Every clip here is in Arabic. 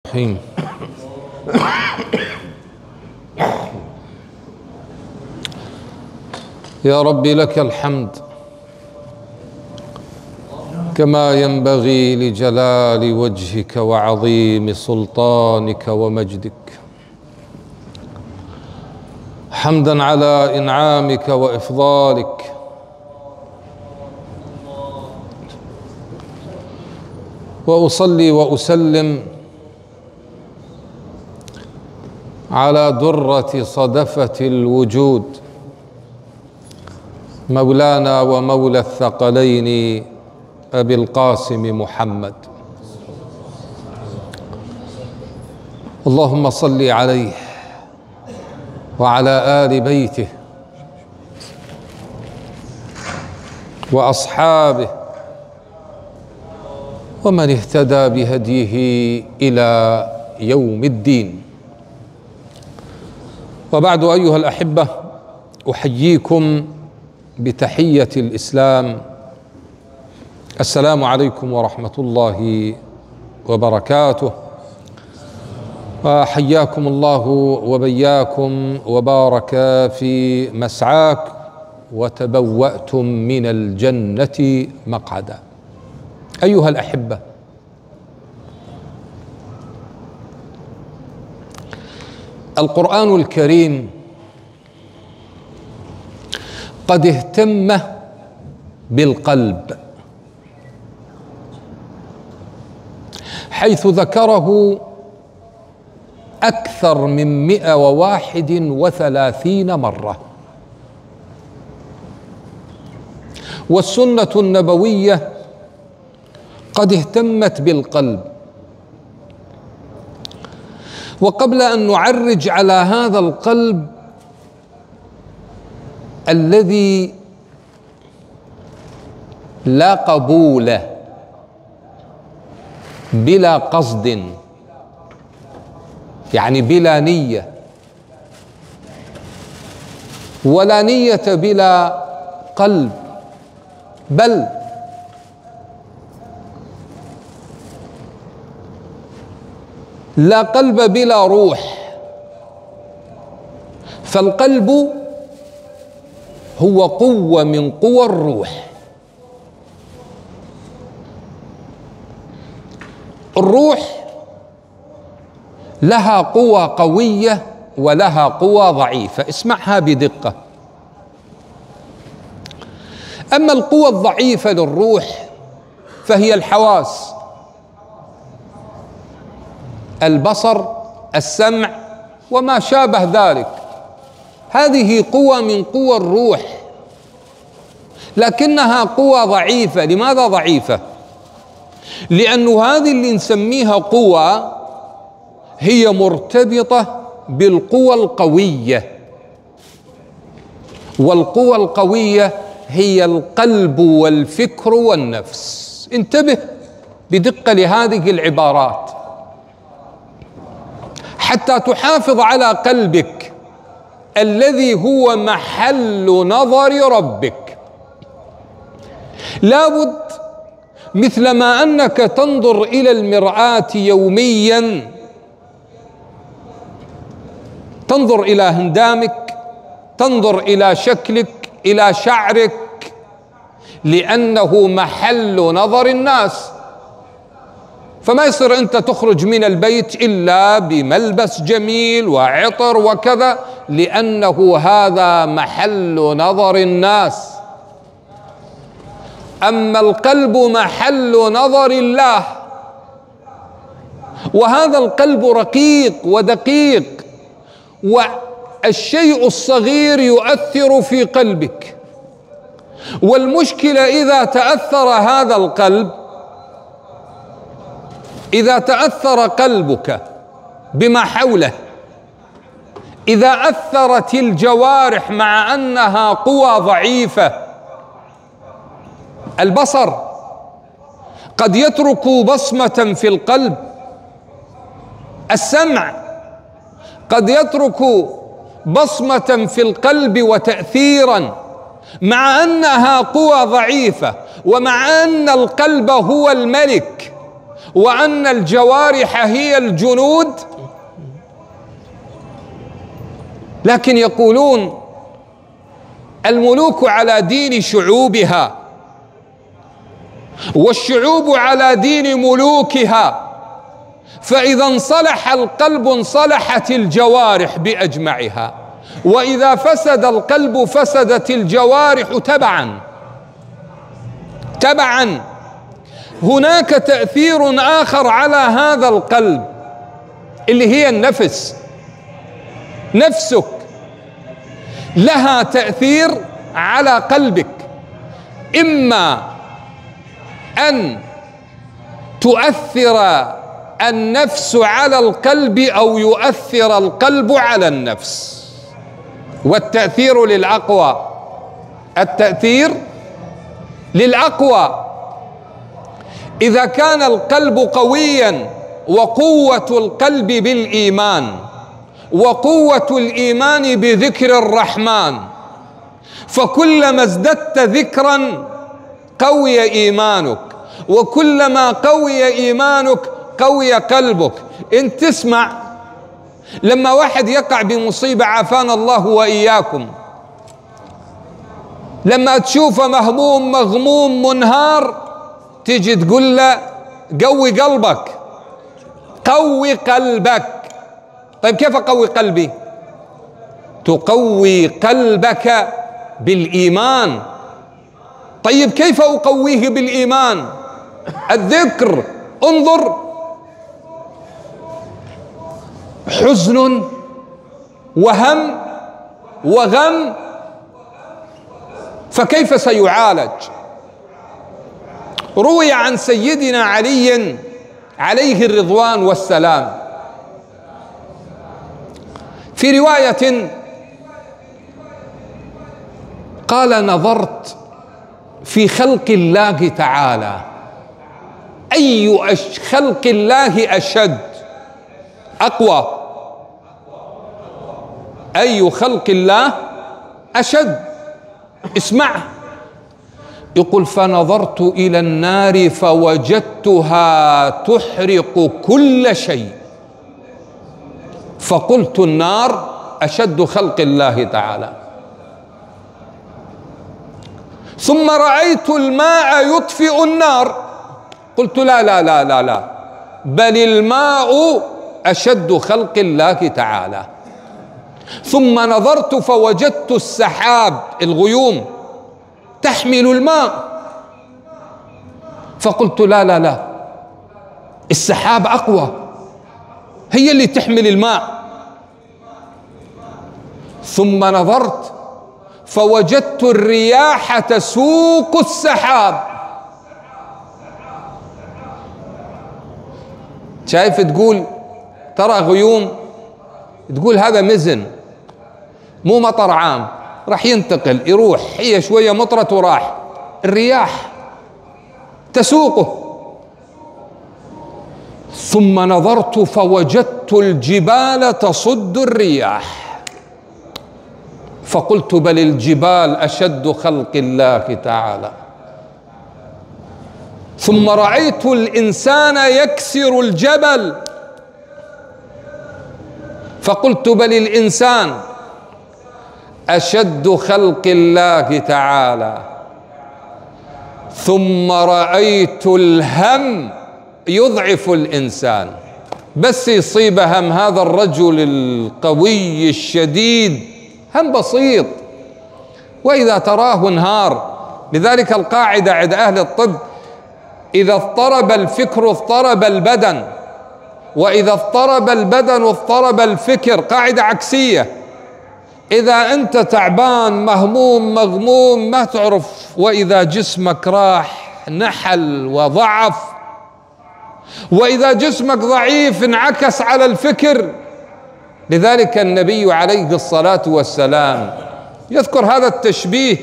الرحيم. يا رب لك الحمد كما ينبغي لجلال وجهك وعظيم سلطانك ومجدك، حمدا على إنعامك وإفضالك، وأصلي وأسلم على درة صدفة الوجود مولانا ومولى الثقلين أبي القاسم محمد، اللهم صل عليه وعلى آل بيته وأصحابه ومن اهتدى بهديه إلى يوم الدين. وبعد، أيها الأحبة، أحييكم بتحية الإسلام، السلام عليكم ورحمة الله وبركاته، وحياكم الله وبياكم وبارك في مسعاك وتبوأتم من الجنة مقعدا. أيها الأحبة، القرآن الكريم قد اهتم بالقلب، حيث ذكره أكثر من 131 مرة، والسنة النبوية قد اهتمت بالقلب. وقبل أن نعرج على هذا القلب الذي لا قبول بلا قصد، يعني بلا نية، ولا نية بلا قلب، بل لا قلب بلا روح، فالقلب هو قوة من قوى الروح. الروح لها قوى قوية ولها قوى ضعيفة، اسمعها بدقة. أما القوى الضعيفة للروح فهي الحواس: البصر، السمع، وما شابه ذلك. هذه قوى من قوى الروح، لكنها قوى ضعيفة. لماذا ضعيفة؟ لأن هذه اللي نسميها قوى هي مرتبطة بالقوى القوية، والقوى القوية هي القلب والفكر والنفس. انتبه بدقة لهذه العبارات حتى تحافظ على قلبك الذي هو محل نظر ربك. لابد مثلما أنك تنظر إلى المرآة يوميا، تنظر إلى هندامك، تنظر إلى شكلك، إلى شعرك، لأنه محل نظر الناس. فما يصير أنت تخرج من البيت إلا بملبس جميل وعطر وكذا، لأنه هذا محل نظر الناس. أما القلب محل نظر الله، وهذا القلب رقيق ودقيق، والشيء الصغير يؤثر في قلبك. والمشكلة إذا تأثر هذا القلب، إذا تأثر قلبك بما حوله، إذا أثرت الجوارح مع أنها قوى ضعيفة، البصر قد يترك بصمة في القلب، السمع قد يترك بصمة في القلب وتأثيرا، مع أنها قوى ضعيفة، ومع أن القلب هو الملك وأن الجوارح هي الجنود، لكن يقولون الملوك على دين شعوبها، والشعوب على دين ملوكها، فإذا انصلح القلب انصلحت الجوارح بأجمعها، وإذا فسد القلب فسدت الجوارح تبعا. هناك تأثير آخر على هذا القلب اللي هي النفس. نفسك لها تأثير على قلبك، إما أن تؤثر النفس على القلب أو يؤثر القلب على النفس، والتأثير للأقوى. التأثير للأقوى. إذا كان القلب قويا، وقوة القلب بالإيمان، وقوة الإيمان بذكر الرحمن، فكلما ازددت ذكرا قوي إيمانك، وكلما قوي إيمانك قوي قلبك. انت تسمع لما واحد يقع بمصيبة، عافانا الله وإياكم، لما تشوفه مهموم مغموم منهار، تيجي تقول له قوي قلبك، قوي قلبك. طيب كيف أقوي قلبي؟ تقوي قلبك بالإيمان. طيب كيف أقويه بالإيمان؟ الذكر. انظر، حزن وهم وغم، فكيف سيعالج؟ روي عن سيدنا علي عليه الرضوان والسلام في رواية قال: نظرت في خلق الله تعالى، أي خلق الله أشد أقوى؟ أي خلق الله أشد؟ اسمع، يقول: فنظرت إلى النار فوجدتها تحرق كل شيء، فقلت النار أشد خلق الله تعالى. ثم رأيت الماء يطفئ النار، قلت لا لا لا لا لا، بل الماء أشد خلق الله تعالى. ثم نظرت فوجدت السحاب، الغيوم تحمل الماء، فقلت لا لا لا، السحاب أقوى، هي اللي تحمل الماء. ثم نظرت فوجدت الرياح تسوق السحاب. شايف؟ تقول ترى غيوم، تقول هذا مزن مو مطر عام، راح ينتقل يروح، هي شوية مطرت وراح، الرياح تسوقه. ثم نظرت فوجدت الجبال تصد الرياح، فقلت بل الجبال أشد خلق الله تعالى. ثم رأيت الإنسان يكسر الجبل، فقلت بل الإنسان أشد خلق الله تعالى. ثم رأيت الهم يضعف الإنسان، بس يصيب هم هذا الرجل القوي الشديد هم بسيط، وإذا تراه انهار. لذلك القاعدة عند أهل الطب: إذا اضطرب الفكر اضطرب البدن، وإذا اضطرب البدن اضطرب الفكر. قاعدة عكسية. إذا أنت تعبان مهموم مغموم ما تعرف، وإذا جسمك راح نحل وضعف، وإذا جسمك ضعيف انعكس على الفكر. لذلك النبي عليه الصلاة والسلام يذكر هذا التشبيه،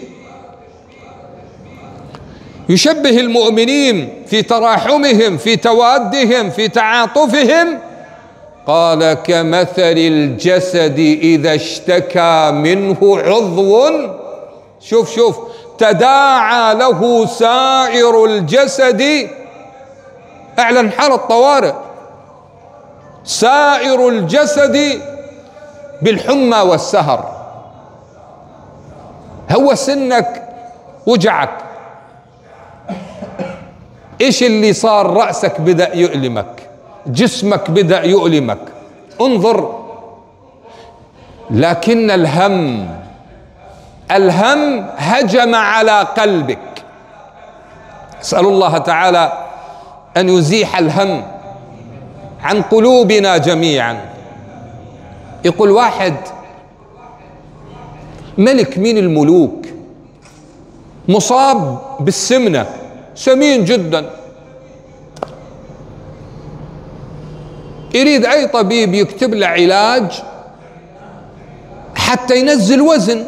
يشبه المؤمنين في تراحمهم، في توادهم، في تعاطفهم. قال: كمثل الجسد إذا اشتكى منه عضو، شوف تداعى له سائر الجسد اعلن حالة طوارئ. سائر الجسد بالحمى والسهر. هو سنك وجعك، ايش اللي صار؟ رأسك بدأ يؤلمك، جسمك بدأ يؤلمك، انظر. لكن الهم هجم على قلبك. اسأل الله تعالى أن يزيح الهم عن قلوبنا جميعا. يقول واحد ملك من الملوك مصاب بالسمنة، سمين جدا، يريد أي طبيب يكتب له علاج حتى ينزل وزن.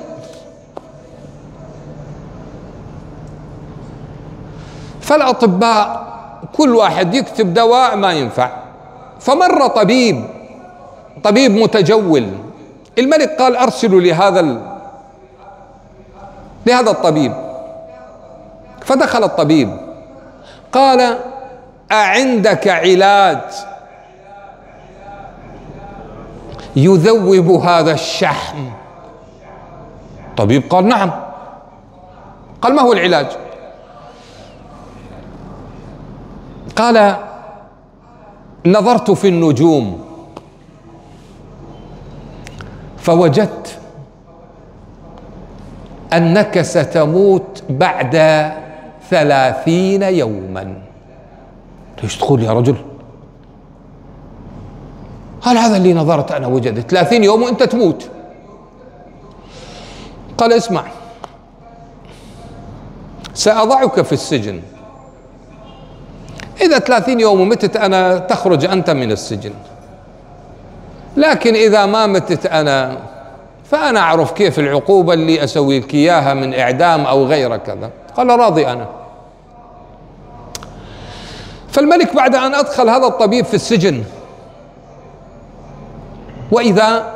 فالأطباء كل واحد يكتب دواء ما ينفع. فمر طبيب متجول. الملك قال أرسلوا لهذا الطبيب. فدخل الطبيب قال أعندك علاج يذوب هذا الشحم؟ الطبيب قال نعم. قال ما هو العلاج؟ قال نظرت في النجوم فوجدت أنك ستموت بعد 30 يوما. ليش تقول يا رجل؟ قال هذا اللي نظرت أنا، وجدت 30 يوم وأنت تموت. قال اسمع، سأضعك في السجن، إذا 30 يوم ومتت أنا تخرج أنت من السجن، لكن إذا ما متت أنا فأنا أعرف كيف العقوبة اللي أسوي لك إياها من إعدام أو غير كذا. قال راضي أنا. فالملك بعد أن أدخل هذا الطبيب في السجن، وإذا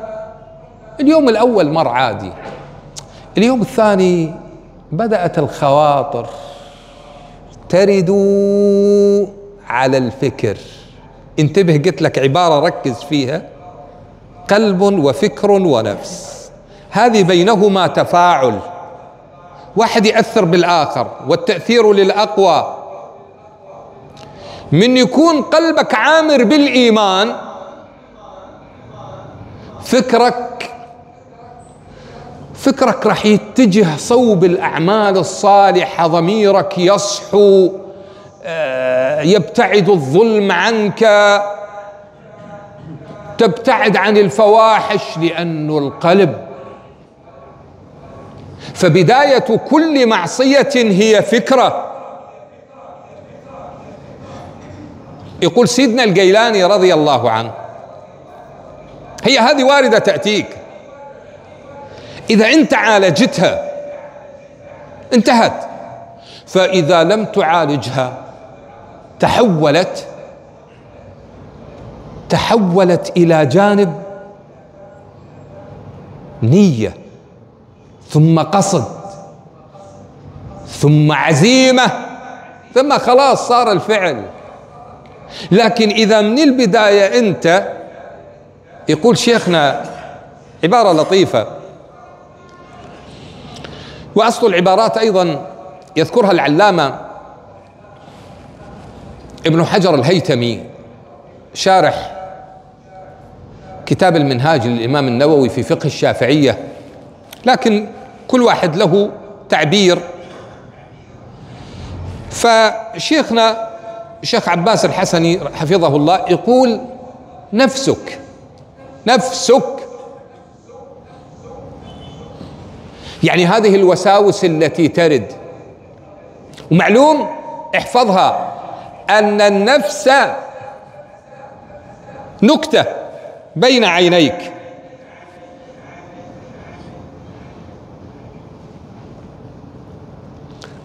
اليوم الأول مر عادي، اليوم الثاني بدأت الخواطر ترد على الفكر. انتبه، قلت لك عبارة ركز فيها: قلب وفكر ونفس، هذه بينهما تفاعل، واحد يأثر بالآخر، والتأثير للأقوى. من يكون قلبك عامر بالإيمان، فكرك راح يتجه صوب الأعمال الصالحة، ضميرك يصحو، يبتعد الظلم عنك، تبتعد عن الفواحش، لأن القلب. فبداية كل معصية هي فكرة. يقول سيدنا الجيلاني رضي الله عنه: هي هذه واردة تأتيك، إذا أنت عالجتها انتهت، فإذا لم تعالجها تحولت إلى جانب نية، ثم قصد، ثم عزيمة، ثم خلاص صار الفعل. لكن إذا من البداية أنت، يقول شيخنا عبارة لطيفة، وأصل العبارات أيضا يذكرها العلامة ابن حجر الهيثمي شارح كتاب المنهاج للإمام النووي في فقه الشافعية، لكن كل واحد له تعبير. فشيخنا الشيخ عباس الحسني حفظه الله يقول: نفسك يعني هذه الوساوس التي ترد. ومعلوم احفظها أن النفس نكتة بين عينيك،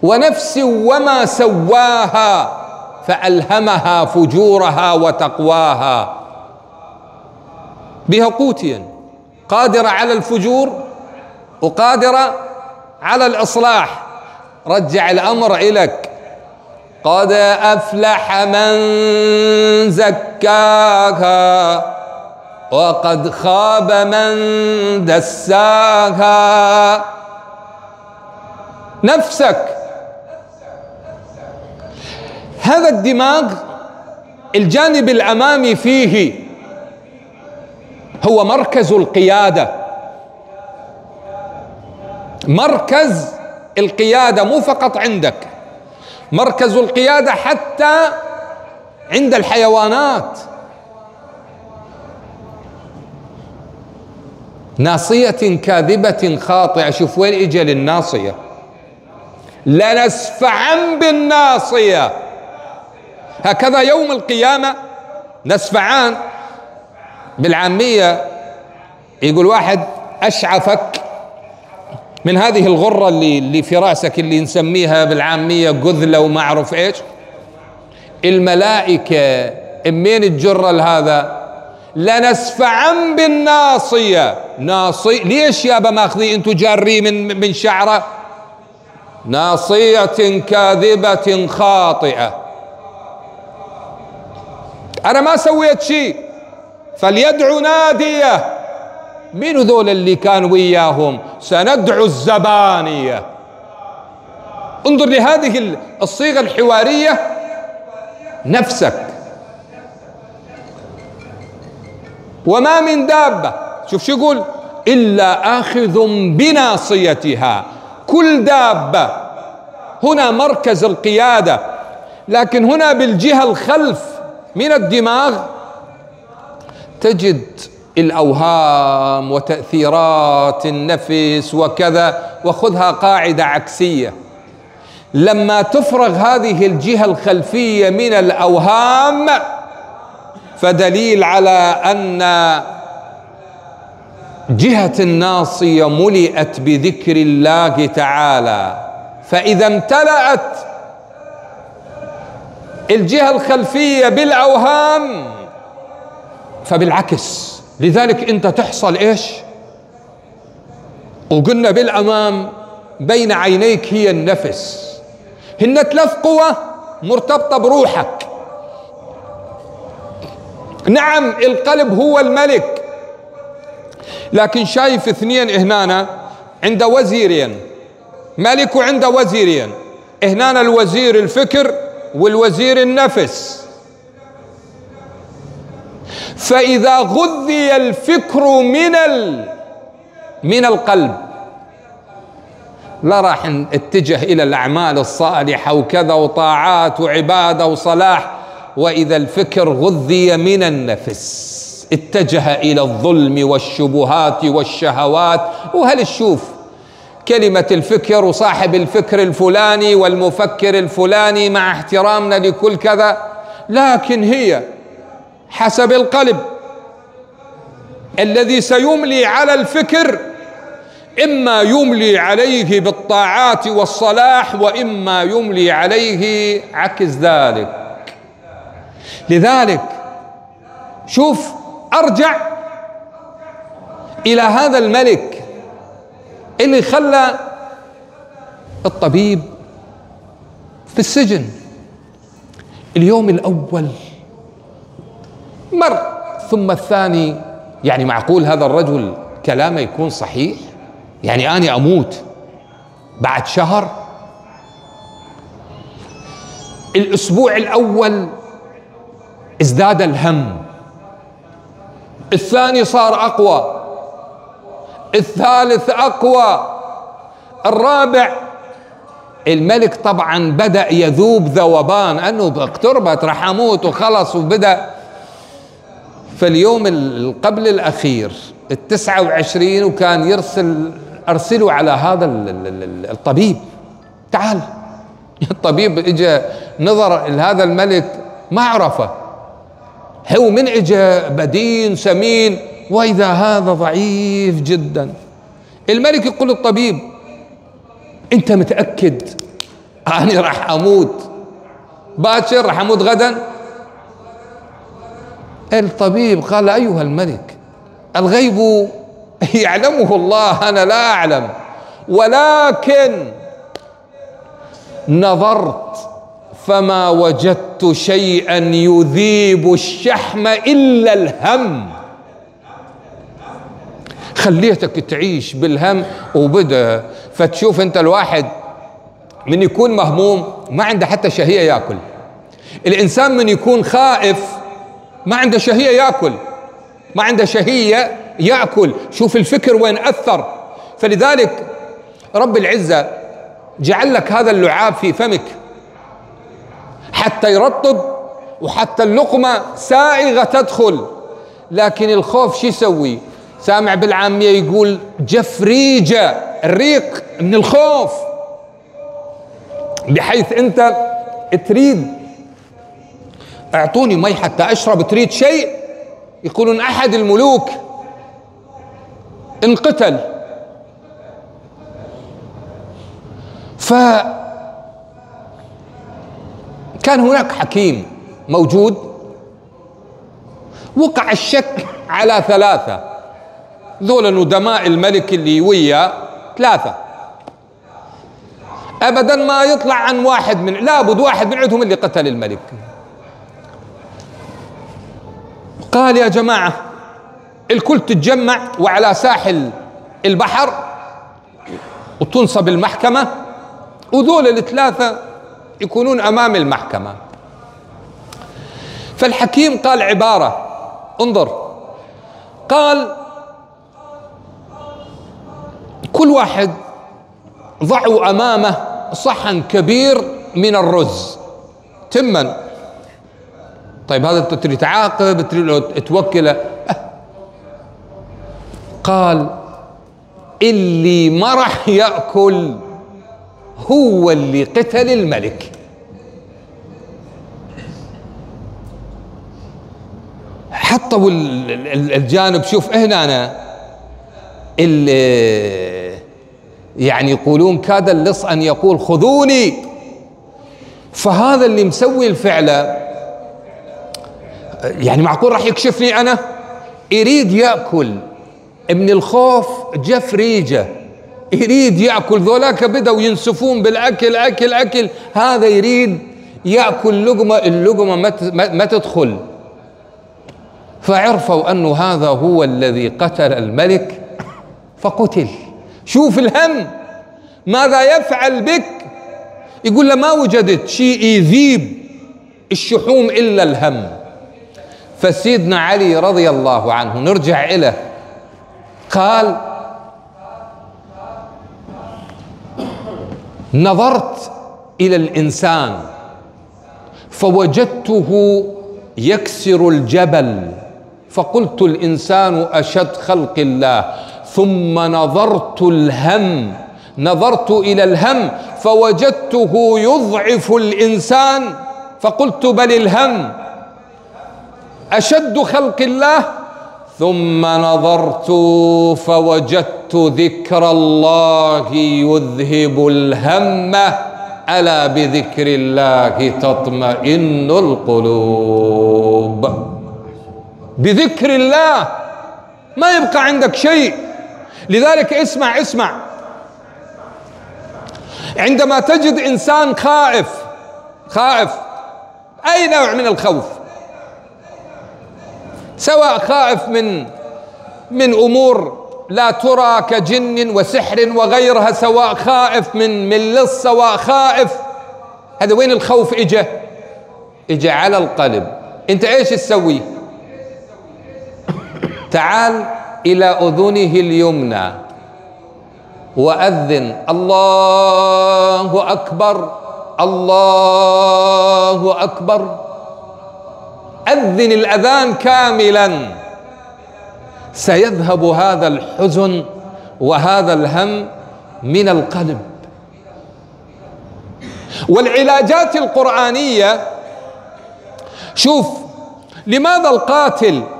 ونفس وما سواها فألهمها فجورها وتقواها. بها قوتين، قادرة على الفجور وقادرة على الإصلاح. رجع الأمر إليك، قد أفلح من زكاها وقد خاب من دساها. نفسك، هذا الدماغ الجانب الأمامي فيه هو مركز القيادة، مركز القيادة مو فقط عندك، مركز القيادة حتى عند الحيوانات. ناصية كاذبة خاطئة، شوف وين اجى للناصية، لنسفعن بالناصية. هكذا يوم القيامة نسفعان بالعامية، يقول واحد أشعفك من هذه الغرة اللي في رأسك، اللي نسميها بالعامية قذلة وما أعرف إيش. الملائكة منين الجرة لهذا؟ لنسفعن بالناصية. ناصي ليش يابا ماخذي انتو جاري من شعره؟ ناصية كاذبة خاطئة، أنا ما سويت شيء، فليدعو ناديه. مين ذول اللي كان وياهم؟ سندعو الزبانية. انظر لهذه الصيغة الحوارية. نفسك. وما من دابة، شوف شو يقول، إلا آخذ بناصيتها. كل دابة هنا مركز القيادة، لكن هنا بالجهة الخلف من الدماغ تجد الأوهام وتأثيرات النفس وكذا. وخذها قاعدة عكسية، لما تفرغ هذه الجهة الخلفية من الأوهام فدليل على أن جهة الناصية ملئت بذكر الله تعالى. فإذا امتلأت الجهة الخلفية بالأوهام فبالعكس، لذلك أنت تحصل إيش؟ وقلنا بالأمام بين عينيك هي النفس، هن 3 قوى مرتبطة بروحك. نعم القلب هو الملك، لكن شايف 2 هنا عند وزيرين، ملك وعند وزيرين. هنا الوزير الفكر والوزير النفس. فإذا غذي الفكر من القلب لا راح اتجه إلى الأعمال الصالحة وكذا وطاعات وعبادة وصلاح. وإذا الفكر غذي من النفس اتجه إلى الظلم والشبهات والشهوات. وهل تشوف كلمة الفكر وصاحب الفكر الفلاني والمفكر الفلاني، مع احترامنا لكل كذا، لكن هي حسب القلب الذي سيملي على الفكر، إما يملي عليه بالطاعات والصلاح وإما يملي عليه عكس ذلك. لذلك شوف، أرجع إلى هذا الملك اللي خلى الطبيب في السجن. اليوم الأول مر، ثم الثاني. يعني معقول هذا الرجل كلامه يكون صحيح؟ يعني أنا أموت بعد شهر؟ الأسبوع الأول ازداد الهم، الثاني صار أقوى، الثالث أقوى، الرابع. الملك طبعا بدأ يذوب ذوبان، أنه اقتربت راح أموت وخلص، وبدأ. فاليوم قبل الأخير 29 وكان أرسلوا على هذا الطبيب، تعال. الطبيب اجى نظر لهذا الملك ما عرفه، هو من اجى بدين سمين، وإذا هذا ضعيف جدا. الملك يقول للطبيب أنت متأكد أنا راح أموت باكر، راح أموت غدا؟ الطبيب قال أيها الملك، الغيب يعلمه الله، أنا لا أعلم، ولكن نظرت فما وجدت شيئا يذيب الشحم إلا الهم. خليتك تعيش بالهم وبدأ. فتشوف انت الواحد من يكون مهموم ما عنده حتى شهية يأكل. الإنسان من يكون خائف ما عنده شهية يأكل، ما عنده شهية يأكل. شوف الفكر وين أثر. فلذلك رب العزة جعل لك هذا اللعاب في فمك حتى يرطب، وحتى اللقمة سائغة تدخل. لكن الخوف شو يسوي؟ سامع بالعامية يقول جف ريجة، الريق من الخوف، بحيث انت تريد اعطوني مي حتى اشرب، تريد شيء. يقولون احد الملوك انقتل، فكان هناك حكيم موجود. وقع الشك على ثلاثة، ذولا ندماء الملك اللي وياه ثلاثة، أبدا ما يطلع عن واحد من، لابد واحد من عندهم اللي قتل الملك. قال يا جماعة الكل تتجمع وعلى ساحل البحر وتنصب المحكمة، وذول الثلاثة يكونون أمام المحكمة. فالحكيم قال عبارة، انظر، قال كل واحد ضعوا أمامه صحن كبير من الرز تما. طيب هذا تريد تعاقب، تريد توكله. قال اللي ما راح يأكل هو اللي قتل الملك. حطوا الجانب. شوف هنا أنا اللي يعني يقولون كاد اللص أن يقول خذوني. فهذا اللي مسوي الفعلة يعني معقول راح يكشفني أنا؟ يريد يأكل من الخوف، جف ريجة يريد يأكل. ذولاك بدأوا ينسفون بالأكل، أكل أكل، هذا يريد يأكل لقمة، اللقمة ما تدخل. فعرفوا أنه هذا هو الذي قتل الملك فقتل. شوف الهم ماذا يفعل بك. يقول له ما وجدت شيء يذيب الشحوم إلا الهم. فسيدنا علي رضي الله عنه نرجع إليه قال نظرت إلى الإنسان فوجدته يكسر الجبل، فقلت الإنسان أشد خلق الله. ثم نظرت إلى الهم فوجدته يضعف الإنسان، فقلت بل الهم أشد خلق الله. ثم نظرت فوجدت ذكر الله يذهب الهم، ألا بذكر الله تطمئن القلوب. بذكر الله ما يبقى عندك شيء. لذلك اسمع عندما تجد إنسان خائف أي نوع من الخوف، سواء خائف من أمور لا ترى كجن وسحر وغيرها، سواء خائف من لص، سواء خائف، هذا وين الخوف إجا على القلب. أنت إيش تسوي؟ تعال إلى أذنه اليمنى وأذن الله أكبر الله أكبر. أذن الأذان كاملا، سيذهب هذا الحزن وهذا الهم من القلب. والعلاجات القرآنية، شوف لماذا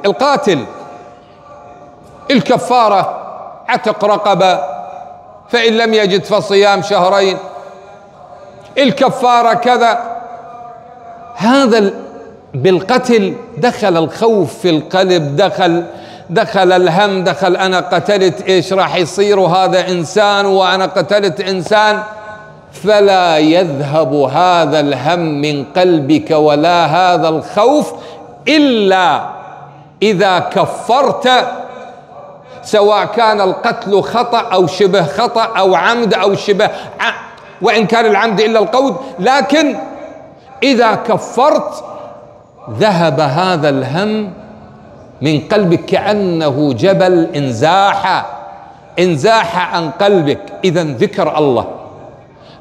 القاتل الكفارة عتق رقبة، فإن لم يجد فصيام شهرين، الكفارة كذا. هذا بالقتل دخل الخوف في القلب، دخل الهم، دخل أنا قتلت إيش راح يصير، وهذا إنسان وأنا قتلت إنسان. فلا يذهب هذا الهم من قلبك ولا هذا الخوف إلا إذا كفرت، سواء كان القتل خطأ أو شبه خطأ أو عمد أو شبه وإن كان العمد إلا القول، لكن إذا كفرت ذهب هذا الهم من قلبك كأنه جبل انزاح عن قلبك. إذن ذكر الله،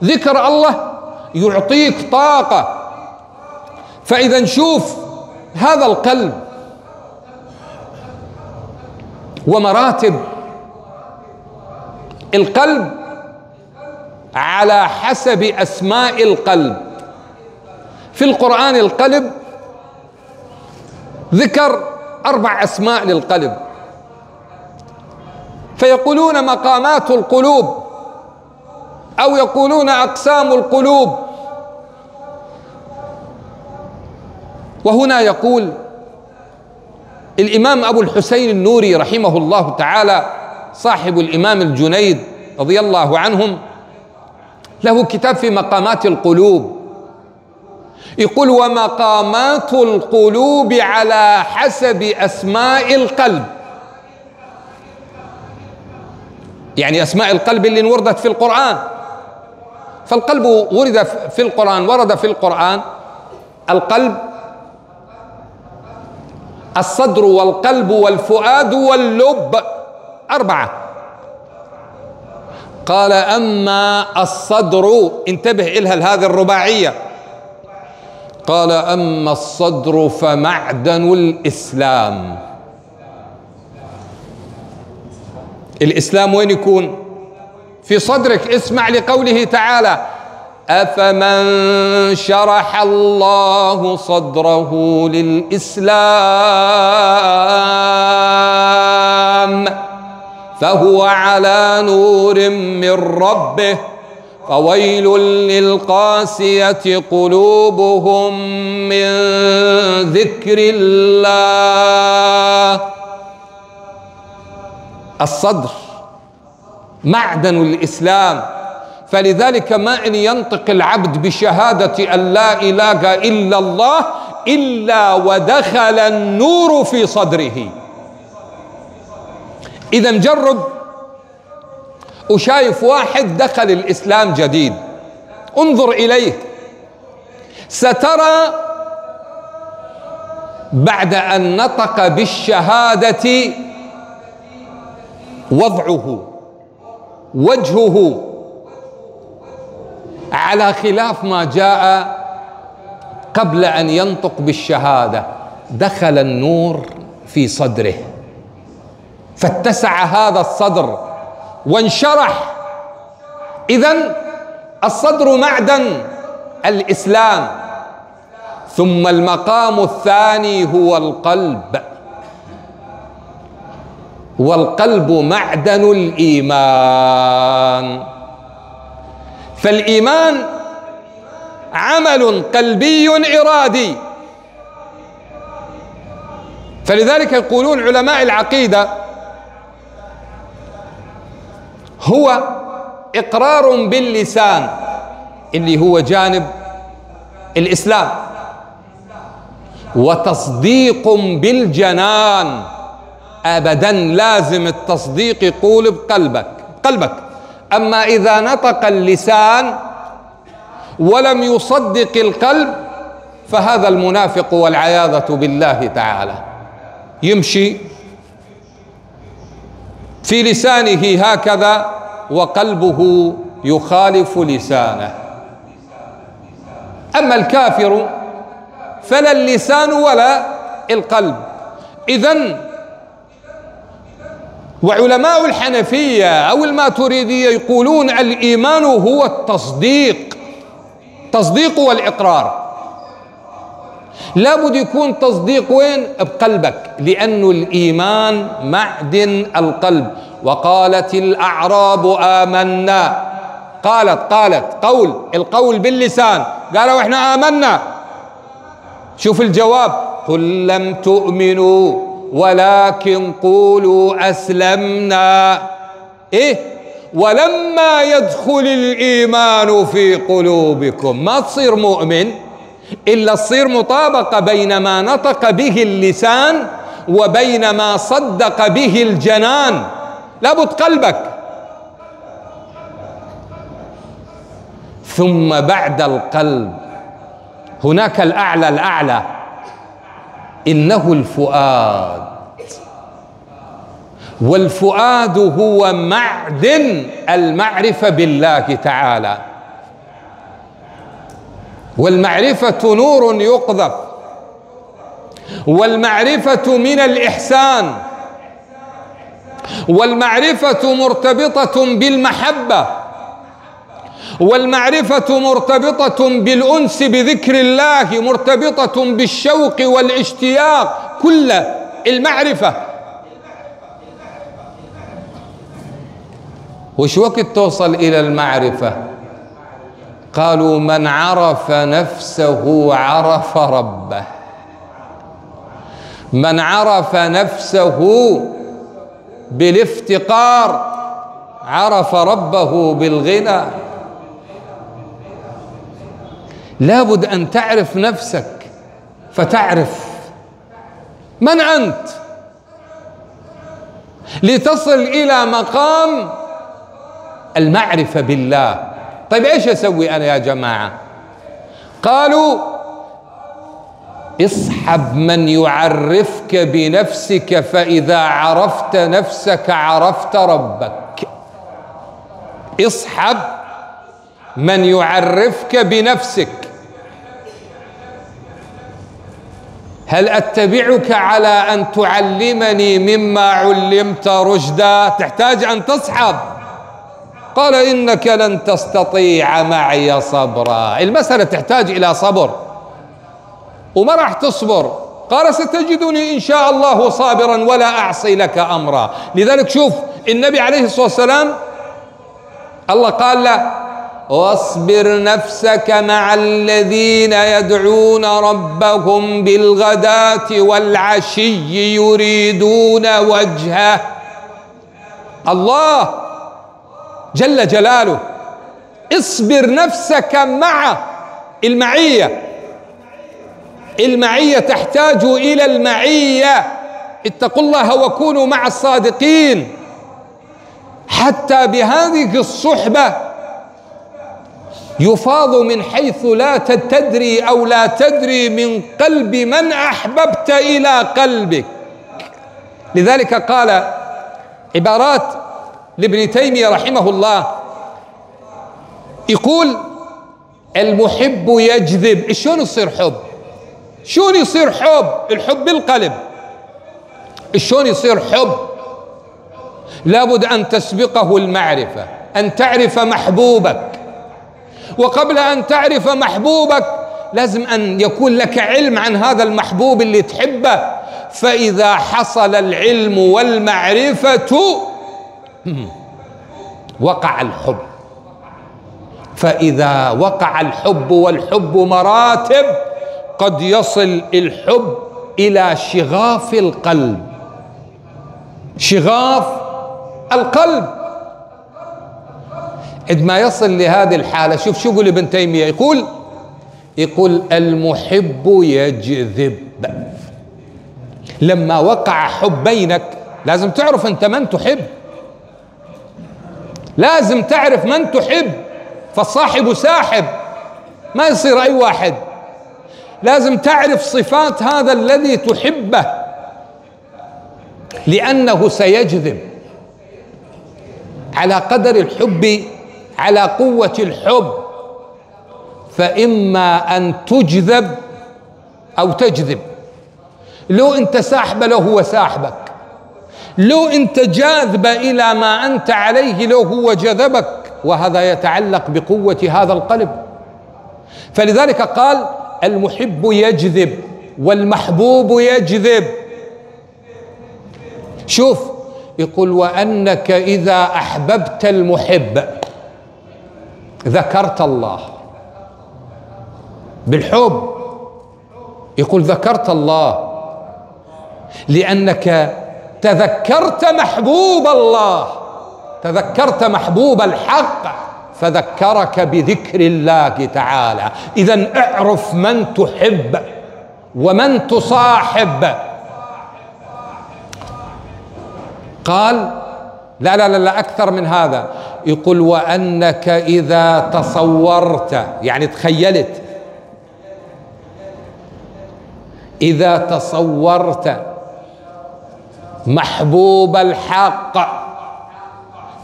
ذكر الله يعطيك طاقة. فإذا نشوف هذا القلب ومراتب القلب على حسب أسماء القلب. في القرآن القلب ذكر 4 أسماء للقلب، فيقولون مقامات القلوب أو يقولون أقسام القلوب. وهنا يقول الإمام أبو الحسين النوري رحمه الله تعالى صاحب الإمام الجنيد رضي الله عنهم، له كتاب في مقامات القلوب، يقول: ومقامات القلوب على حسب أسماء القلب. يعني أسماء القلب اللي وردت في القرآن. فالقلب ورد في القرآن القلب، الصدر والقلب والفؤاد واللب، 4. قال: أما الصدر، انتبه إلها هذه الرباعية، قال: أما الصدر فمعدن الإسلام. الإسلام وين يكون؟ في صدرك. اسمع لقوله تعالى: أفمن شرح الله صدره للإسلام فهو على نور من ربه فويل للقاسية قلوبهم من ذكر الله. الصدر معدن الإسلام، فلذلك ما إن ينطق العبد بشهادة أن لا إله إلا الله إلا ودخل النور في صدره. إذا نجرب وشايف واحد دخل الإسلام جديد، انظر إليه، سترى بعد أن نطق بالشهادة وضعه وجهه على خلاف ما جاء قبل أن ينطق بالشهادة. دخل النور في صدره، فاتسع هذا الصدر وانشرح. إذن الصدر معدن الإسلام. ثم المقام الثاني هو القلب، والقلب معدن الإيمان. فالإيمان عمل قلبي إرادي. فلذلك يقولون علماء العقيدة هو إقرار باللسان اللي هو جانب الإسلام، وتصديق بالجنان. أبدا لازم التصديق يقول بقلبك. أما إذا نطق اللسان ولم يصدق القلب فهذا المنافق والعياذة بالله تعالى، يمشي في لسانه هكذا وقلبه يخالف لسانه. أما الكافر فلا اللسان ولا القلب. إذن وعلماء الحنفية أو الماتريدية يقولون الإيمان هو التصديق والإقرار. لابد يكون تصديق وين؟ بقلبك، لأن الإيمان معدن القلب. وقالت الأعراب آمنا، قالت القول باللسان، قالوا إحنا آمنا. شوف الجواب: قل لم تؤمنوا ولكن قولوا أسلمنا. إيه؟ ولما يدخل الإيمان في قلوبكم. ما تصير مؤمن إلا تصير مطابقة بين ما نطق به اللسان وبين ما صدق به الجنان. لابد قلبك. ثم بعد القلب هناك الأعلى الأعلى، إنه الفؤاد، والفؤاد هو معدن المعرفة بالله تعالى. والمعرفة نور يقذف، والمعرفة من الإحسان، والمعرفة مرتبطة بالمحبة، والمعرفة مرتبطة بالأنس بذكر الله، مرتبطة بالشوق والاشتياق، كل المعرفة. وش وقت توصل إلى المعرفة؟ قالوا من عرف نفسه عرف ربه، من عرف نفسه بالافتقار عرف ربه بالغنى. لابد أن تعرف نفسك فتعرف من أنت لتصل إلى مقام المعرفة بالله. طيب إيش أسوي أنا يا جماعة؟ قالوا اصحب من يعرفك بنفسك، فإذا عرفت نفسك عرفت ربك. اصحب من يعرفك بنفسك. هل أتبعك على أن تعلمني مما علمت رشدا؟ تحتاج أن تصحب. قال إنك لن تستطيع معي صبرا. المسألة تحتاج إلى صبر، وما راح تصبر. قال ستجدني إن شاء الله صابرا ولا أعصي لك أمرا. لذلك شوف النبي عليه الصلاة والسلام الله قال له واصبر نفسك مع الذين يدعون ربهم بالغداة والعشي يريدون وجهه. الله جل جلاله اصبر نفسك مع المعية. المعية تحتاج إلى المعية. اتقوا الله وكونوا مع الصادقين. حتى بهذه الصحبة يفاض من حيث لا تدري أو لا تدري من قلب من أحببت إلى قلبك. لذلك قال عبارات لابن تيمية رحمه الله، يقول المحب يجذب. شلون يصير حب؟ شلون يصير حب؟ الحب بالقلب. شلون يصير حب؟ لابد أن تسبقه المعرفة، أن تعرف محبوبك. وقبل أن تعرف محبوبك لازم أن يكون لك علم عن هذا المحبوب اللي تحبه. فإذا حصل العلم والمعرفة وقع الحب. فإذا وقع الحب، والحب مراتب، قد يصل الحب إلى شغاف القلب. شغاف القلب. عندما يصل لهذه الحالة، شوف شو يقول ابن تيمية، يقول المحب يجذب. لما وقع حب بينك لازم تعرف أنت من تحب، لازم تعرف من تحب. فالصاحب ساحب، ما يصير أي واحد. لازم تعرف صفات هذا الذي تحبه، لأنه سيجذب على قدر الحب، على قوة الحب. فإما أن تجذب أو تجذب. لو أنت ساحب له هو ساحبك، لو أنت جاذب إلى ما أنت عليه لو هو جذبك. وهذا يتعلق بقوة هذا القلب. فلذلك قال المحب يجذب والمحبوب يجذب. شوف يقول وأنك إذا أحببت المحب ذكرت الله بالحب. يقول ذكرت الله لأنك تذكرت محبوب الله. تذكرت محبوب الحق فذكرك بذكر الله تعالى. إذن اعرف من تحب ومن تصاحب. قال لا لا لا أكثر من هذا، يقول وأنك إذا تصورت، يعني تخيلت، إذا تصورت محبوب الحق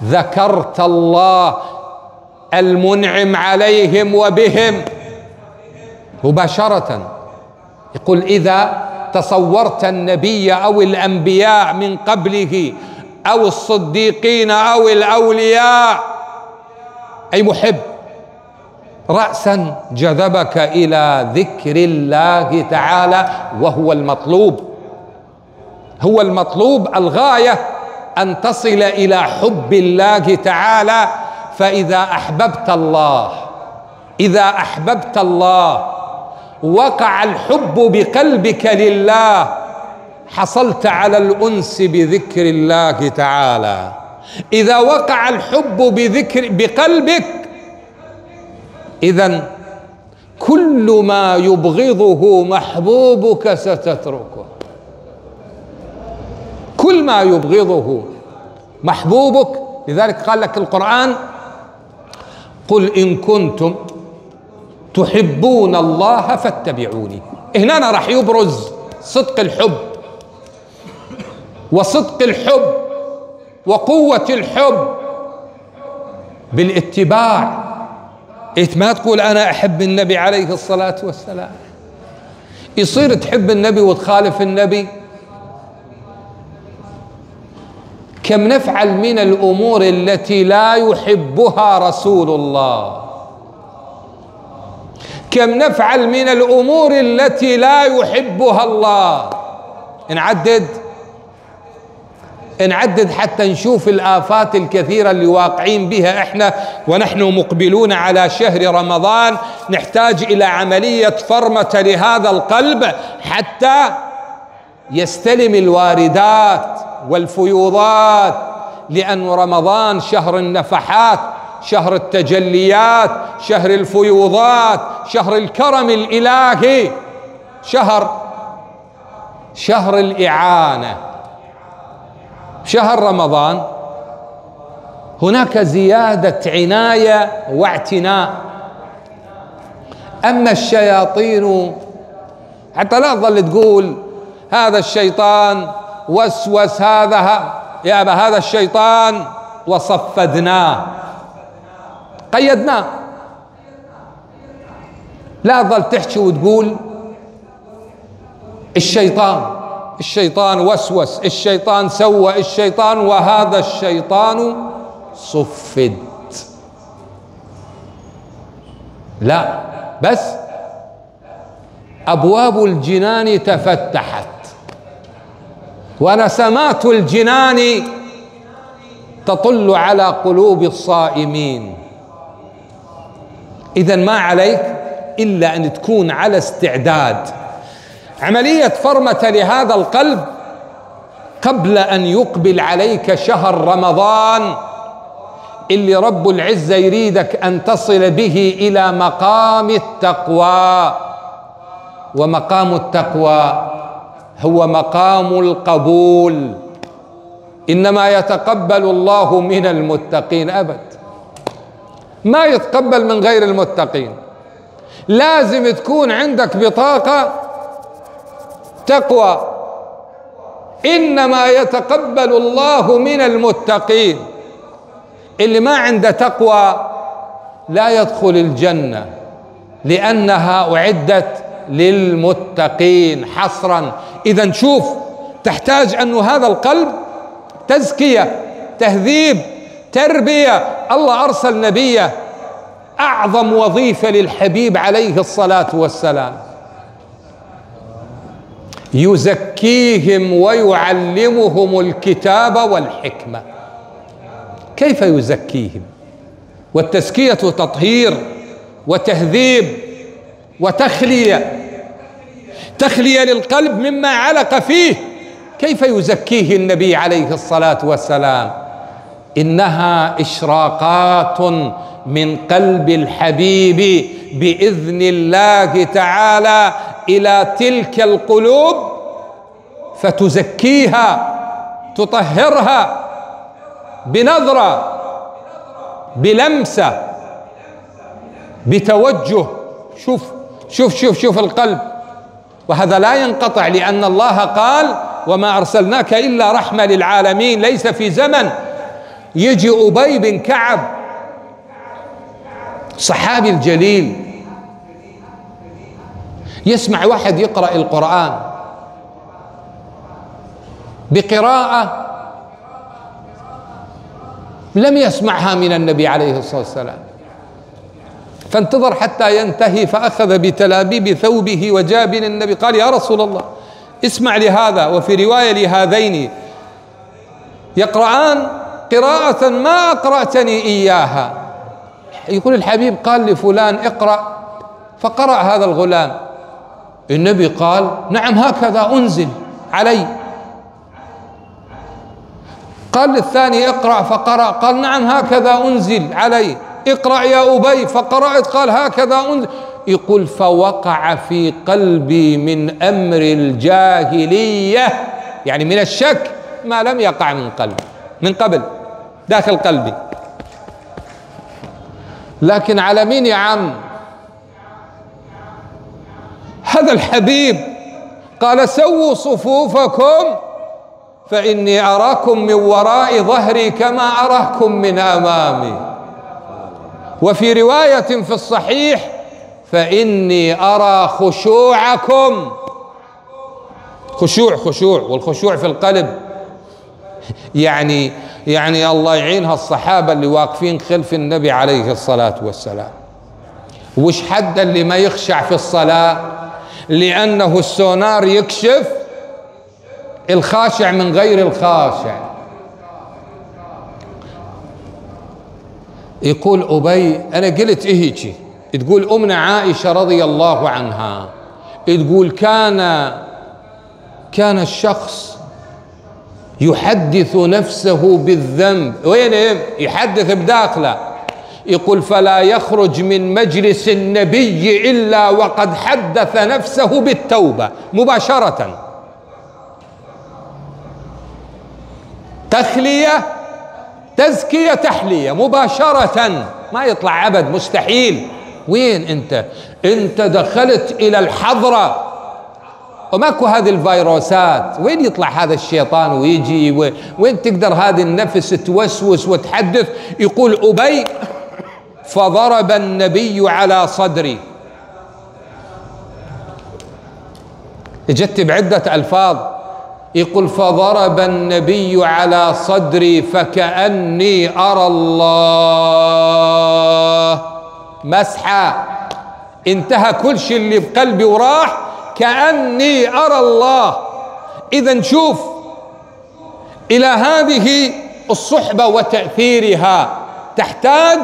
ذكرت الله المنعم عليهم وبهم مباشرة. يقول إذا تصورت النبي أو الأنبياء من قبله أو الصديقين أو الأولياء، أي محب، رأسا جذبك إلى ذكر الله تعالى، وهو المطلوب، هو المطلوب، الغاية أن تصل إلى حب الله تعالى. فإذا أحببت الله، إذا أحببت الله وقع الحب بقلبك لله، حصلت على الأنس بذكر الله تعالى. إذا وقع الحب بقلبك، إذن كل ما يبغضه محبوبك ستتركه، كل ما يبغضه محبوبك. لذلك قال لك القرآن قل إن كنتم تحبون الله فاتبعوني. هنا راح يبرز صدق الحب وصدق الحب وقوة الحب بالاتباع. ما تقول أنا أحب النبي عليه الصلاة والسلام، يصير تحب النبي وتخالف النبي. كم نفعل من الأمور التي لا يحبها رسول الله، كم نفعل من الأمور التي لا يحبها الله. نعدد حتى نشوف الآفات الكثيرة اللي واقعين بها إحنا ونحن مقبلون على شهر رمضان. نحتاج إلى عملية فرمة لهذا القلب حتى يستلم الواردات والفيوضات، لأن رمضان شهر النفحات، شهر التجليات، شهر الفيوضات، شهر الكرم الإلهي، شهر الإعانة. شهر رمضان هناك زيادة عناية واعتناء. أما الشياطين حتى لا تظل تقول هذا الشيطان وسوس، يا أبا هذا الشيطان وصفدناه قيدناه. لا تظل تحكي وتقول الشيطان وسوس، الشيطان سوى، الشيطان، وهذا الشيطان صفد. لا، بس أبواب الجنان تفتحت ونسمات الجنان تطل على قلوب الصائمين. إذن ما عليك إلا أن تكون على استعداد. عملية فرمة لهذا القلب قبل أن يقبل عليك شهر رمضان اللي رب العزة يريدك أن تصل به إلى مقام التقوى. ومقام التقوى هو مقام القبول. إنما يتقبل الله من المتقين، أبد ما يتقبل من غير المتقين. لازم تكون عندك بطاقة تقوى. إنما يتقبل الله من المتقين. اللي ما عنده تقوى لا يدخل الجنة، لأنها أعدت للمتقين حصرا. إذا شوف، تحتاج أن هذا القلب تزكية، تهذيب، تربية. الله أرسل نبيه أعظم وظيفة للحبيب عليه الصلاة والسلام، يزكيهم ويعلمهم الكتاب والحكمة. كيف يزكيهم؟ والتزكية تطهير وتهذيب وتخلية، تخلية للقلب مما علق فيه. كيف يزكيه النبي عليه الصلاة والسلام؟ إنها إشراقات من قلب الحبيب بإذن الله تعالى إلى تلك القلوب، فتزكيها، تطهرها بنظرة، بلمسة، بتوجه. شوف شوف شوف شوف القلب. وهذا لا ينقطع، لأن الله قال: وما أرسلناك إلا رحمة للعالمين. ليس في زمن يجي أبي بن كعب صحابي الجليل يسمع واحد يقرأ القرآن بقراءة لم يسمعها من النبي عليه الصلاة والسلام، فانتظر حتى ينتهي، فأخذ بتلابيب ثوبه وجابن النبي، قال: يا رسول الله اسمع لهذا، وفي رواية لهذين يقرآن قراءة ما أقرأتني إياها. يقول الحبيب: قال لفلان اقرأ، فقرأ هذا الغلام. النبي قال: نعم هكذا أنزل علي. قال للثاني: اقرأ، فقرأ، قال: نعم هكذا أنزل علي. اقرأ يا أبي، فقرأت، قال: هكذا أنزل. يقول: فوقع في قلبي من أمر الجاهلية، يعني من الشك، ما لم يقع من قلبي من قبل داخل قلبي. لكن على مين يا عم؟ هذا الحبيب قال: سووا صفوفكم فإني أراكم من وراء ظهري كما أراكم من أمامي. وفي رواية في الصحيح: فإني أرى خشوعكم. خشوع، والخشوع في القلب. يعني الله يعينها الصحابة اللي واقفين خلف النبي عليه الصلاة والسلام. وش حد اللي ما يخشع في الصلاة؟ لأنه السونار يكشف الخاشع من غير الخاشع. يقول أبي: أنا قلت إيجي. تقول أمنا عائشة رضي الله عنها، تقول كان الشخص يحدث نفسه بالذنب. وين يحدث بداخله؟ يقول: فلا يخرج من مجلس النبي إلا وقد حدث نفسه بالتوبة مباشرة. تخلية، تزكية، تحلية مباشرة، ما يطلع أبد، مستحيل. وين أنت دخلت إلى الحضرة، وماكو هذه الفيروسات. وين يطلع هذا الشيطان ويجي؟ وين تقدر هذه النفس توسوس وتحدث؟ يقول أبي: فضرب النبي على صدري. جت بعدة ألفاظ. يقول: فضرب النبي على صدري فكأني أرى الله. مسحة، انتهى كل شيء اللي بقلبي وراح، كأني أرى الله. إذا شوف إلى هذه الصحبة وتأثيرها تحتاج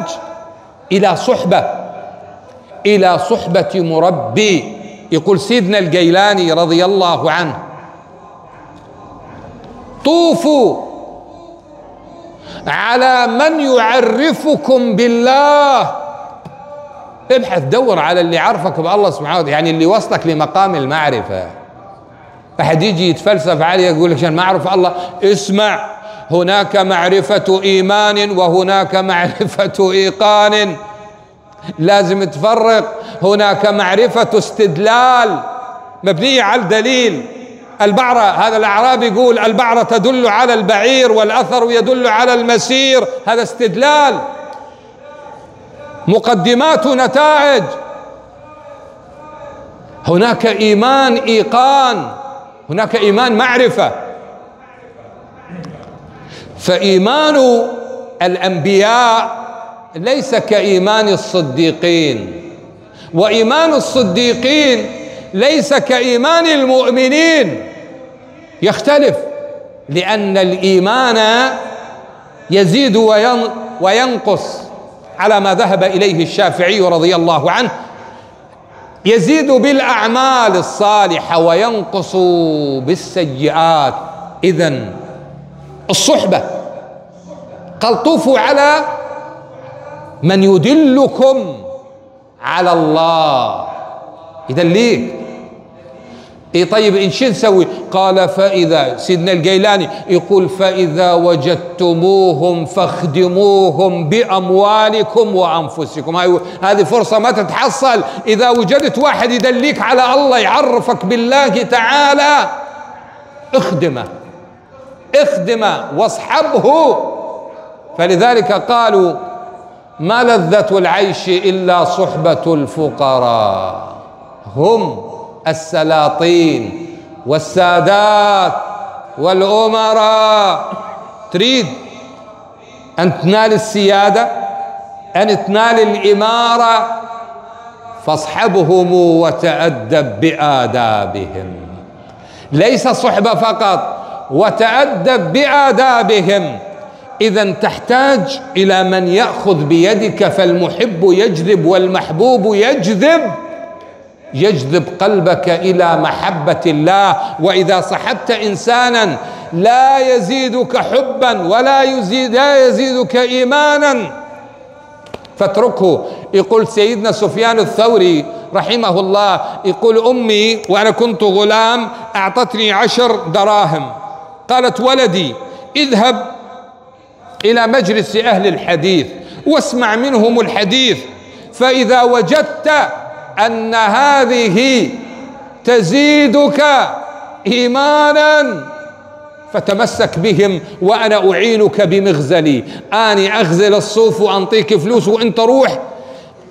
إلى صحبة مربي. يقول سيدنا الجيلاني رضي الله عنه: طوفوا على من يعرفكم بالله. ابحث، دور على اللي يعرفك بالله سبحانه وتعالى، يعني اللي وصلك لمقام المعرفة. أحد يجي يتفلسف عليه يقول لك عشان ما أعرف الله. اسمع، هناك معرفة إيمان وهناك معرفة إيقان، لازم تفرق. هناك معرفة استدلال مبنية على الدليل. البعرة، هذا الأعرابي يقول: البعرة تدل على البعير والأثر يدل على المسير. هذا استدلال، مقدمات ونتائج. هناك إيمان إيقان، هناك إيمان معرفة. فإيمان الأنبياء ليس كإيمان الصديقين، وإيمان الصديقين ليس كإيمان المؤمنين، يختلف. لأن الإيمان يزيد وينقص على ما ذهب إليه الشافعي رضي الله عنه. يزيد بالأعمال الصالحة وينقص بالسيئات. إذن الصحبة قال طوفوا على من يدلكم على الله، يدليك. إيه طيب إن شو نسوي؟ قال فإذا سيدنا الجيلاني يقول فإذا وجدتموهم فاخدموهم بأموالكم وأنفسكم. هذه فرصة ما تتحصل. إذا وجدت واحد يدليك على الله، يعرفك بالله تعالى، اخدمه واصحبه. فلذلك قالوا ما لذة العيش إلا صحبة الفقراء، هم السلاطين والسادات والأمراء. تريد أن تنال السيادة، أن تنال الإمارة، فاصحبهم وتأدب بآدابهم. ليس صحبة فقط، وتأدب بآدابهم. إذن تحتاج إلى من يأخذ بيدك، فالمحب يجذب والمحبوب يجذب قلبك إلى محبة الله. وإذا صحبت إنسانا لا يزيدك حبا ولا يزيدك إيمانا فاتركه. يقول سيدنا سفيان الثوري رحمه الله، يقول أمي وأنا كنت غلام أعطتني 10 دراهم، قالت ولدي اذهب إلى مجلس أهل الحديث واسمع منهم الحديث، فإذا وجدت أن هذه تزيدك إيمانا فتمسك بهم، وأنا أعينك بمغزلي، أني أغزل الصوف وأنطيك فلوس وأنت روح.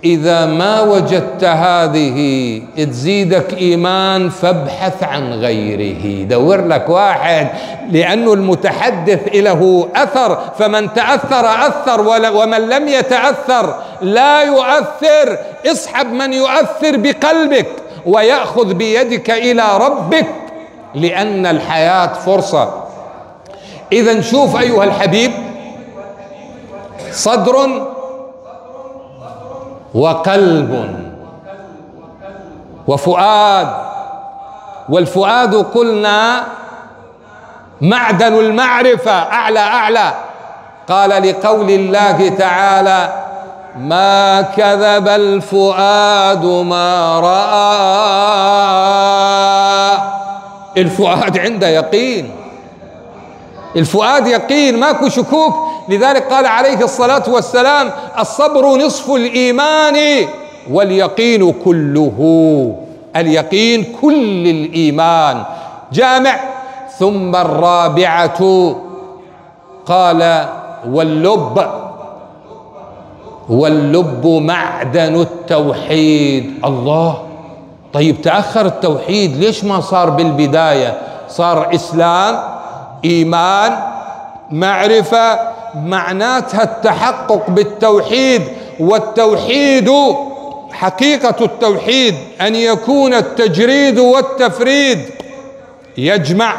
إذا ما وجدت هذه تزيدك إيمان فابحث عن غيره، دور لك واحد، لأنه المتحدث له أثر، فمن تأثر أثر، ومن لم يتأثر لا يؤثر. اصحب من يؤثر بقلبك ويأخذ بيدك إلى ربك، لأن الحياة فرصة. إذن شوف أيها الحبيب، صدر وقلب وفؤاد. والفؤاد قلنا معدن المعرفة، أعلى. قال لقول الله تعالى ما كذب الفؤاد ما رأى. الفؤاد عنده يقين، الفؤاد يقين، ماكو شكوك. لذلك قال عليه الصلاة والسلام الصبر نصف الإيمان واليقين كله. اليقين كل الإيمان جامع. ثم الرابعة قال واللب معدن التوحيد. الله، طيب تأخر التوحيد ليش ما صار بالبداية؟ صار إسلام، إيمان، معرفة، معناتها التحقق بالتوحيد. والتوحيد حقيقة التوحيد أن يكون التجريد والتفريد يجمع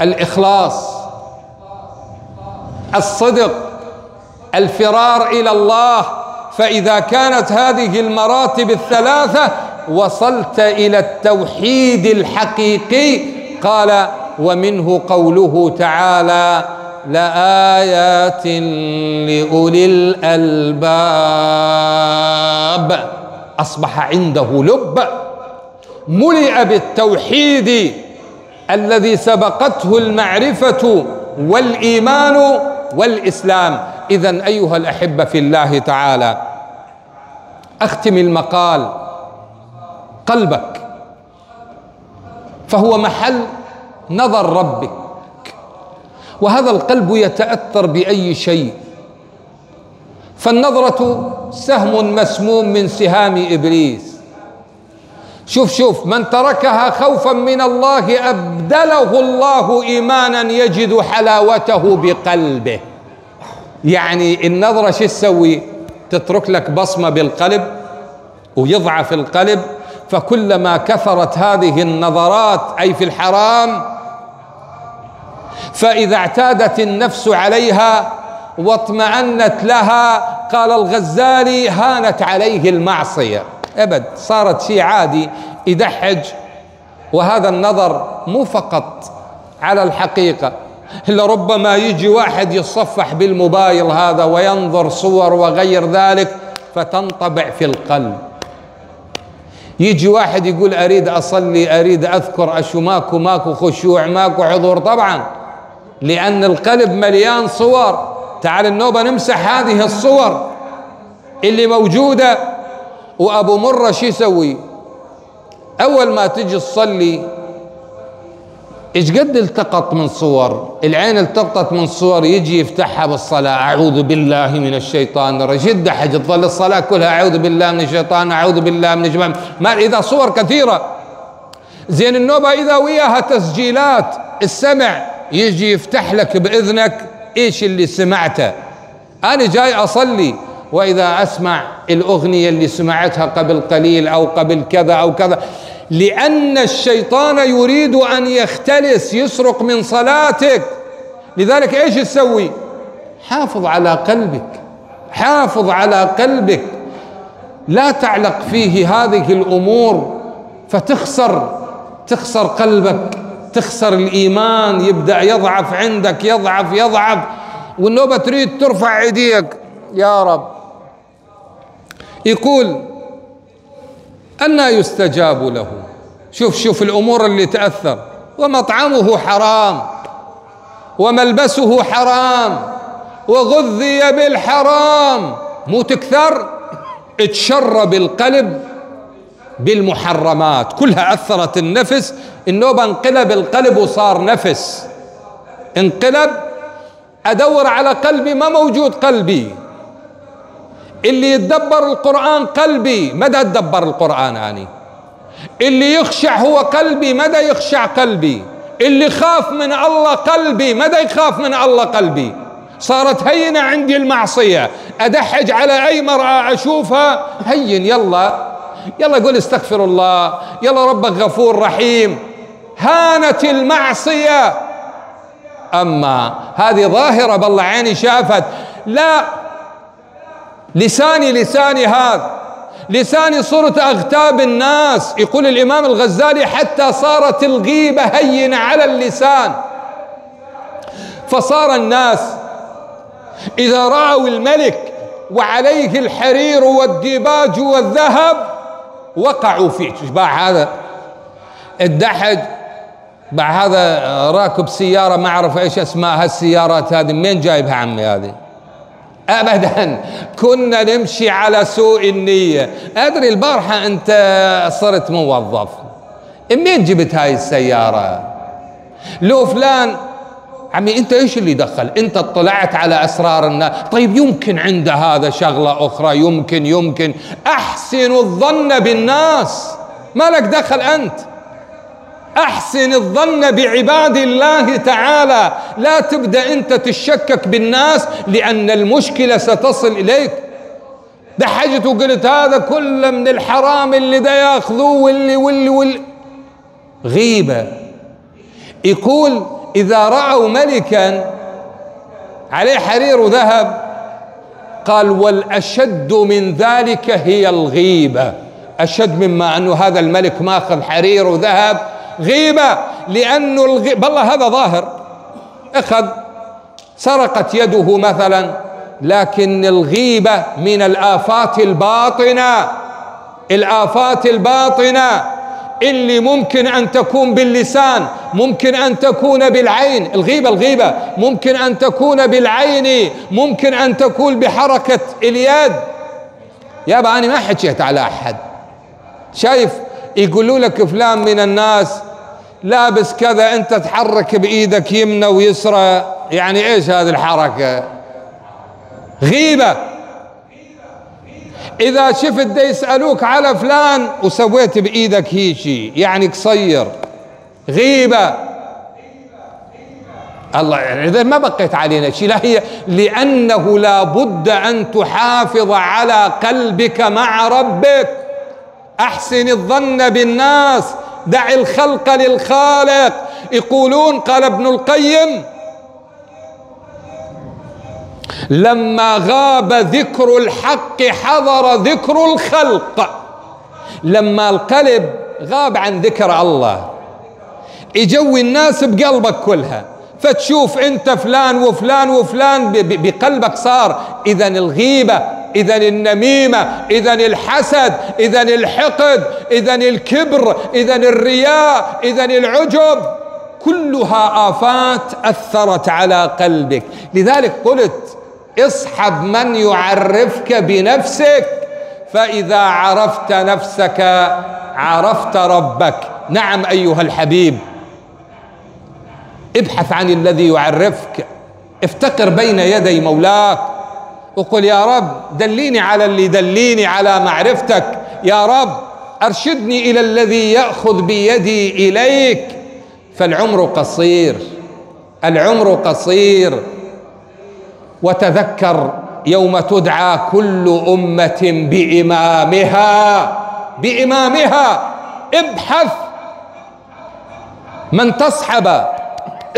الإخلاص، الصدق، الفرار إلى الله. فإذا كانت هذه المراتب الثلاثة وصلت إلى التوحيد الحقيقي. قال ومنه قوله تعالى لآيات لأولي الألباب. أصبح عنده لب ملئ بالتوحيد الذي سبقته المعرفة والإيمان والإسلام. إذن أيها الأحبة في الله تعالى، أختم المقال. قلبك فهو محل نظر ربك، وهذا القلب يتأثر بأي شيء. فالنظرة سهم مسموم من سهام إبليس. شوف من تركها خوفا من الله أبدله الله إيمانا يجد حلاوته بقلبه. يعني النظرة شو تسوي؟ تترك لك بصمة بالقلب ويضعف القلب. فكلما كثرت هذه النظرات أي في الحرام، فإذا اعتادت النفس عليها واطمأنت لها، قال الغزالي هانت عليه المعصية أبد، صارت شيء عادي يدحج. وهذا النظر مو فقط على الحقيقة، لربما يجي واحد يتصفح بالموبايل هذا وينظر صور وغير ذلك فتنطبع في القلب. يجي واحد يقول أريد أصلي، أريد أذكر، أشو ماكو خشوع، ماكو حضور، طبعا لأن القلب مليان صور. تعال النوبة نمسح هذه الصور اللي موجودة. وأبو مرة شو يسوي؟ أول ما تجي تصلي إيش قد التقط من صور، العين التقطت من صور، يجي يفتحها بالصلاة، أعوذ بالله من الشيطان الرجيم، دحج تظل الصلاة كلها أعوذ بالله من الشيطان، أعوذ بالله من الشيطان، ما إذا صور كثيرة. زين النوبة إذا وياها تسجيلات السمع، يجي يفتح لك بإذنك إيش اللي سمعته. أنا جاي أصلي وإذا أسمع الأغنية اللي سمعتها قبل قليل أو قبل كذا أو كذا، لأن الشيطان يريد أن يختلس، يسرق من صلاتك. لذلك إيش تسوي؟ حافظ على قلبك، حافظ على قلبك، لا تعلق فيه هذه الأمور فتخسر قلبك، تخسر الإيمان، يبدأ يضعف عندك، يضعف والنوبة تريد ترفع ايديك يا رب. يقول أنى يستجاب له. شوف الأمور اللي تأثر. ومطعمه حرام وملبسه حرام وغذي بالحرام، مو تكثر، اتشرب القلب بالمحرمات كلها، أثرت النفس. النوبة انقلب القلب وصار نفس، انقلب. أدور على قلبي ما موجود قلبي. اللي يتدبر القرآن قلبي، مدى أتدبر القرآن أني. اللي يخشع هو قلبي، مدى يخشع قلبي. اللي خاف من الله قلبي، مدى يخاف من الله قلبي. صارت هينة عندي المعصية، أدحج على أي مرأة أشوفها هين، يلا قول استغفر الله، يلا ربك غفور رحيم. هانت المعصية. أما هذه ظاهرة بالله عيني شافت، لا، لساني هذا لساني صرت أغتاب الناس. يقول الإمام الغزالي حتى صارت الغيبة هينة على اللسان، فصار الناس إذا رأوا الملك وعليه الحرير والديباج والذهب وقعوا فيه. باع هذا الدحج، باع هذا راكب سيارة ما أعرف إيش اسمها السيارات هذه، منين جايبها عمي هذه؟ أبدا، كنا نمشي على سوء النية. أدري البارحة أنت صرت موظف، منين جبت هاي السيارة؟ لو فلان، عمي أنت إيش اللي دخل؟ أنت اطلعت على أسرار الناس. طيب يمكن عنده هذا شغلة أخرى، يمكن. أحسن الظن بالناس، ما لك دخل أنت. أحسن الظن بعباد الله تعالى، لا تبدأ أنت تشكك بالناس، لأن المشكلة ستصل إليك. دحجت وقلت هذا كله من الحرام اللي دا ياخذوه واللي غيبة. يقول إذا رأوا ملكا عليه حرير وذهب، قال والأشد من ذلك هي الغيبة. أشد مما أنه هذا الملك ماخذ حرير وذهب، غيبة. لأنه والله هذا ظاهر، أخذ سرقت يده مثلا، لكن الغيبة من الآفات الباطنة اللي ممكن أن تكون باللسان، ممكن أن تكون بالعين. الغيبة ممكن أن تكون بالعين، ممكن أن تكون بحركة اليد. يابا أنا ما حكيت على أحد، شايف يقولوا لك فلان من الناس لابس كذا، أنت تحرك بإيدك يمنى ويسرى، يعني إيش هذه الحركة؟ غيبة. إذا شفت دا يسألوك على فلان وسويت بإيدك هيجي، يعني قصير، غيبة. الله إذا ما بقيت علينا شيء، لا هي لأنه لا بد أن تحافظ على قلبك مع ربك. أحسن الظن بالناس، دع الخلق للخالق. يقولون، قال ابن القيم لما غاب ذكر الحق حضر ذكر الخلق. لما القلب غاب عن ذكر الله يجوي الناس بقلبك كلها، فتشوف انت فلان وفلان وفلان بقلبك صار. اذا الغيبة، اذا النميمة، اذا الحسد، اذا الحقد، اذا الكبر، اذا الرياء، اذا العجب، كلها آفات أثرت على قلبك. لذلك قلت اصحب من يعرفك بنفسك، فإذا عرفت نفسك عرفت ربك. نعم أيها الحبيب، ابحث عن الذي يعرفك، افتقر بين يدي مولاك وقل يا رب دليني على اللي دليني على معرفتك، يا رب أرشدني إلى الذي يأخذ بيدي إليك. فالعمر قصير، العمر قصير. وتذكر يوم تدعى كل أمة بإمامها، بإمامها. ابحث من تصحب،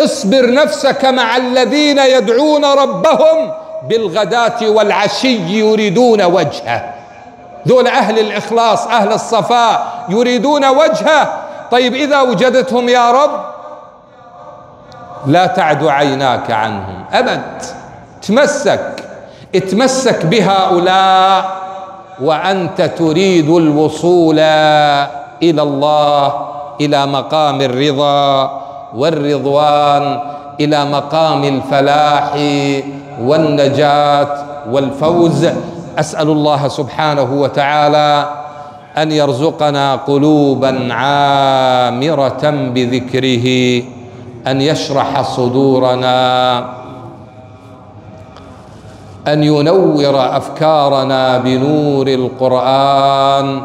اصبر نفسك مع الذين يدعون ربهم بالغداة والعشي يريدون وجهه. دول أهل الإخلاص، أهل الصفاء، يريدون وجهه. طيب إذا وجدتهم يا رب لا تعد عيناك عنهم أبد. اتمسك بهؤلاء وأنت تريد الوصول إلى الله، إلى مقام الرضا والرضوان، إلى مقام الفلاح والنجاة والفوز. أسأل الله سبحانه وتعالى أن يرزقنا قلوبا عامرة بذكره، أن يشرح صدورنا، أن ينور أفكارنا بنور القرآن،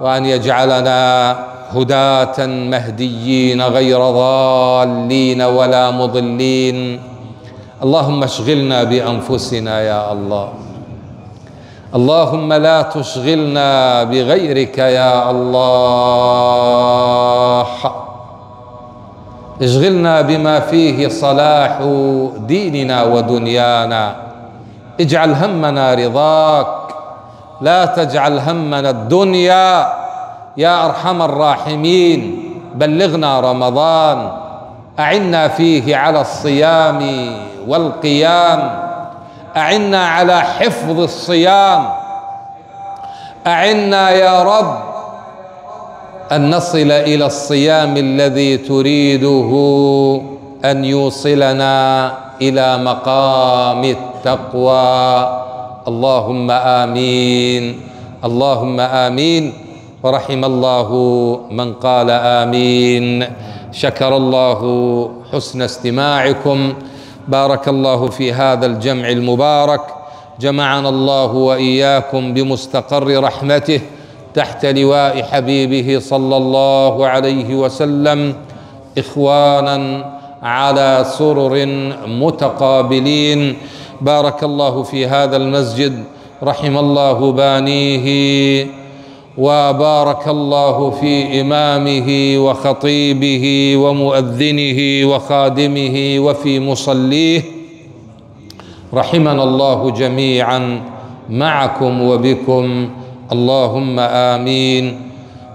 وأن يجعلنا هداة مهديين غير ضالين ولا مضلين. اللهم اشغلنا بأنفسنا يا الله، اللهم لا تشغلنا بغيرك يا الله. اشغلنا بما فيه صلاح ديننا ودنيانا. اجعل همنا رضاك، لا تجعل همنا الدنيا يا أرحم الراحمين. بلغنا رمضان، أعنا فيه على الصيام والقيام، أعنا على حفظ الصيام، أعنا يا رب أن نصل إلى الصيام الذي تريده أن يوصلنا إلى مقام التقوى. اللهم آمين، اللهم آمين. ورحم الله من قال آمين. شكر الله حسن استماعكم. بارك الله في هذا الجمع المبارك، جمعنا الله وإياكم بمستقر رحمته تحت لواء حبيبه صلى الله عليه وسلم، إخوانا على سرر متقابلين. بارك الله في هذا المسجد، رحم الله بانيه، وبارك الله في إمامه وخطيبه ومؤذنه وخادمه وفي مصليه. رحمنا الله جميعا معكم وبكم، اللهم آمين.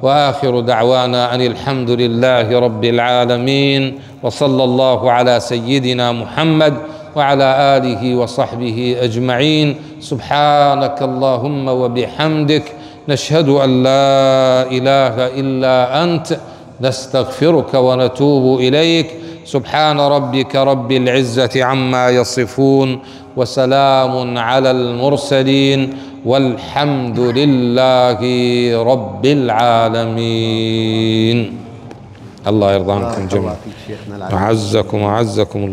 وآخر دعوانا أن الحمد لله رب العالمين، وصلى الله على سيدنا محمد وعلى آله وصحبه أجمعين. سبحانك اللهم وبحمدك، نشهد أن لا إله إلا أنت، نستغفرك ونتوب إليك. سبحان ربك رب العزة عما يصفون، وسلام على المرسلين، والحمد لله رب العالمين. الله يرضى عنكم جميعا. أعزكم